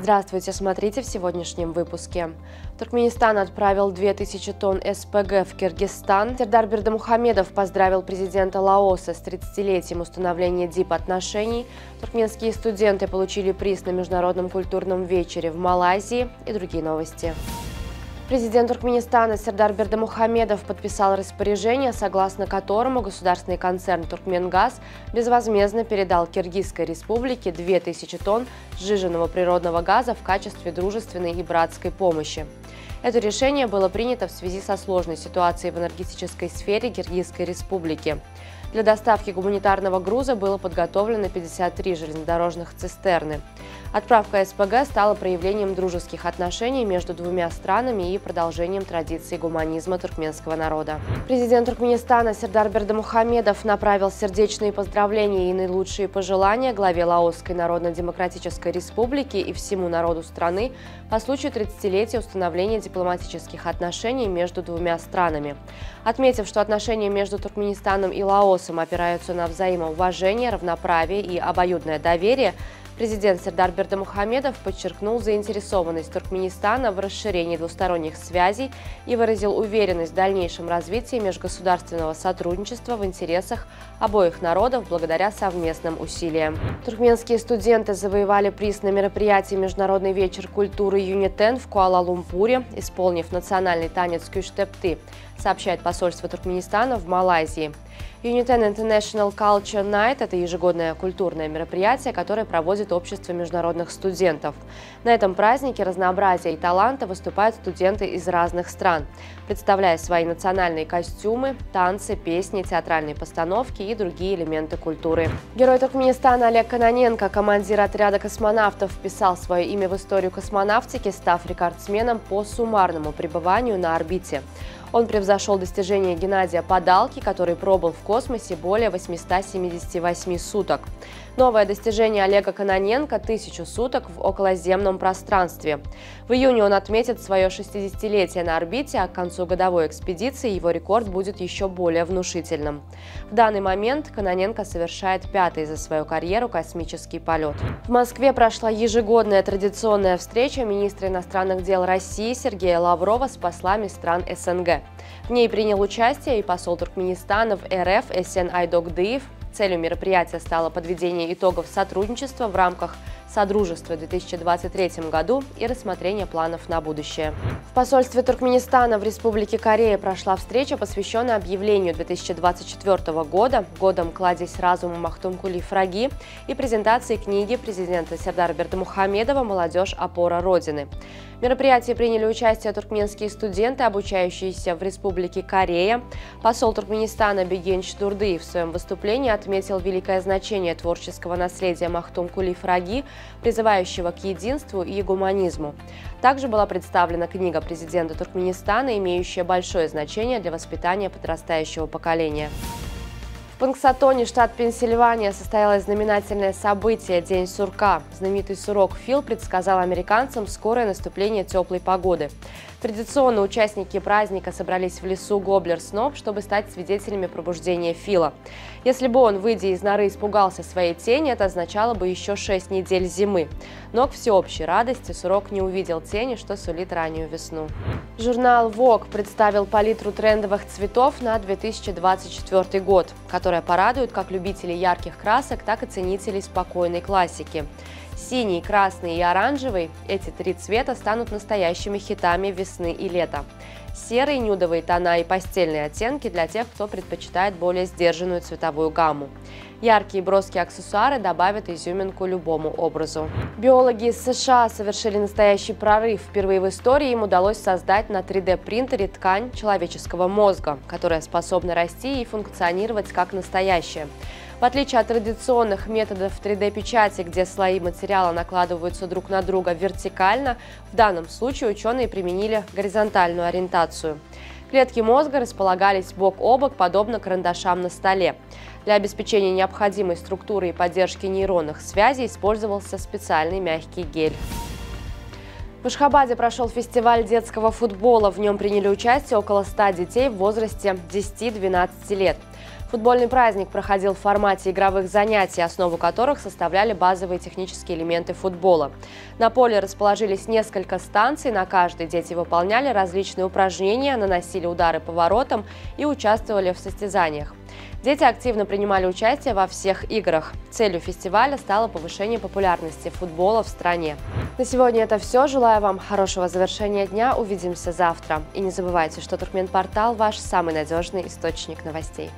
Здравствуйте, смотрите в сегодняшнем выпуске. Туркменистан отправил 2000 тонн СПГ в Киргизстан. Сердар Бердымухамедов поздравил президента Лаоса с 30-летием установления дипотношений. Туркменские студенты получили приз на Международном культурном вечере в Малайзии и другие новости. Президент Туркменистана Сердар Бердымухамедов подписал распоряжение, согласно которому государственный концерн «Туркменгаз» безвозмездно передал Киргизской республике 2000 тонн сжиженного природного газа в качестве дружественной и братской помощи. Это решение было принято в связи со сложной ситуацией в энергетической сфере Киргизской республики. Для доставки гуманитарного груза было подготовлено 53 железнодорожных цистерны. Отправка СПГ стала проявлением дружеских отношений между двумя странами и продолжением традиций гуманизма туркменского народа. Президент Туркменистана Сердар Бердымухамедов направил сердечные поздравления и наилучшие пожелания главе Лаосской Народно-Демократической Республики и всему народу страны по случаю 30-летия установления дипломатических отношений между двумя странами. Отметив, что отношения между Туркменистаном и Лаосом опираются на взаимоуважение, равноправие и обоюдное доверие, президент Сердар Бердымухамедов подчеркнул заинтересованность Туркменистана в расширении двусторонних связей и выразил уверенность в дальнейшем развитии межгосударственного сотрудничества в интересах обоих народов благодаря совместным усилиям. Туркменские студенты завоевали приз на мероприятии «Международный вечер культуры Юнитен» в Куала-Лумпуре, исполнив национальный танец Кюштепты, сообщает посольство Туркменистана в Малайзии. Юнитен International Culture Night – это ежегодное культурное мероприятие, которое проводит общество международных студентов. На этом празднике разнообразия и таланта выступают студенты из разных стран, представляя свои национальные костюмы, танцы, песни, театральные постановки и другие элементы культуры. Герой Туркменистана Олег Кононенко, командир отряда космонавтов, вписал свое имя в историю космонавтики, став рекордсменом по суммарному пребыванию на орбите. Он превзошел достижение Геннадия Падалки, который пробыл в космосе более 878 суток. Новое достижение Олега Кононенко – 1000 суток в околоземном пространстве. В июне он отметит свое 60-летие на орбите, а к концу годовой экспедиции его рекорд будет еще более внушительным. В данный момент Кононенко совершает 5-й за свою карьеру космический полет. В Москве прошла ежегодная традиционная встреча министра иностранных дел России Сергея Лаврова с послами стран СНГ. В ней принял участие и посол Туркменистана в РФ Эсен Айдогдыев. Целью мероприятия стало подведение итогов сотрудничества в рамках Содружества в 2023 году и рассмотрение планов на будущее. В посольстве Туркменистана в Республике Корея прошла встреча, посвященная объявлению 2024 года годом «Кладезь разума Махтумкули Фраги» и презентации книги президента Сердара Бердымухамедова «Молодежь. Опора Родины». В мероприятии приняли участие туркменские студенты, обучающиеся в Республике Корея. Посол Туркменистана Беген Чдурдыев в своем выступлении отметил великое значение творческого наследия Махтумкули Фраги, призывающего к единству и гуманизму. Также была представлена книга президента Туркменистана, имеющая большое значение для воспитания подрастающего поколения. В Пунксатоне, штат Пенсильвания, состоялось знаменательное событие – День сурка. Знаменитый сурок Фил предсказал американцам скорое наступление теплой погоды. Традиционно участники праздника собрались в лесу Гоблер-Сноп, чтобы стать свидетелями пробуждения Фила. Если бы он, выйдя из норы, испугался своей тени, это означало бы еще 6 недель зимы. Но к всеобщей радости сурок не увидел тени, что сулит раннюю весну. Журнал Vogue представил палитру трендовых цветов на 2024 год, которая порадует как любителей ярких красок, так и ценителей спокойной классики. Синий, красный и оранжевый – эти 3 цвета станут настоящими хитами весны и лета. Серый, нюдовые тона и постельные оттенки для тех, кто предпочитает более сдержанную цветовую гамму. Яркие броские аксессуары добавят изюминку любому образу. Биологи из США совершили настоящий прорыв. Впервые в истории им удалось создать на 3D-принтере ткань человеческого мозга, которая способна расти и функционировать как настоящая. В отличие от традиционных методов 3D-печати, где слои материала накладываются друг на друга вертикально, в данном случае ученые применили горизонтальную ориентацию. Клетки мозга располагались бок о бок, подобно карандашам на столе. Для обеспечения необходимой структуры и поддержки нейронных связей использовался специальный мягкий гель. В Ашхабаде прошел фестиваль детского футбола. В нем приняли участие около 100 детей в возрасте 10-12 лет. Футбольный праздник проходил в формате игровых занятий, основу которых составляли базовые технические элементы футбола. На поле расположились несколько станций, на каждой дети выполняли различные упражнения, наносили удары по воротам и участвовали в состязаниях. Дети активно принимали участие во всех играх. Целью фестиваля стало повышение популярности футбола в стране. На сегодня это все. Желаю вам хорошего завершения дня. Увидимся завтра. И не забывайте, что Туркменпортал – ваш самый надежный источник новостей.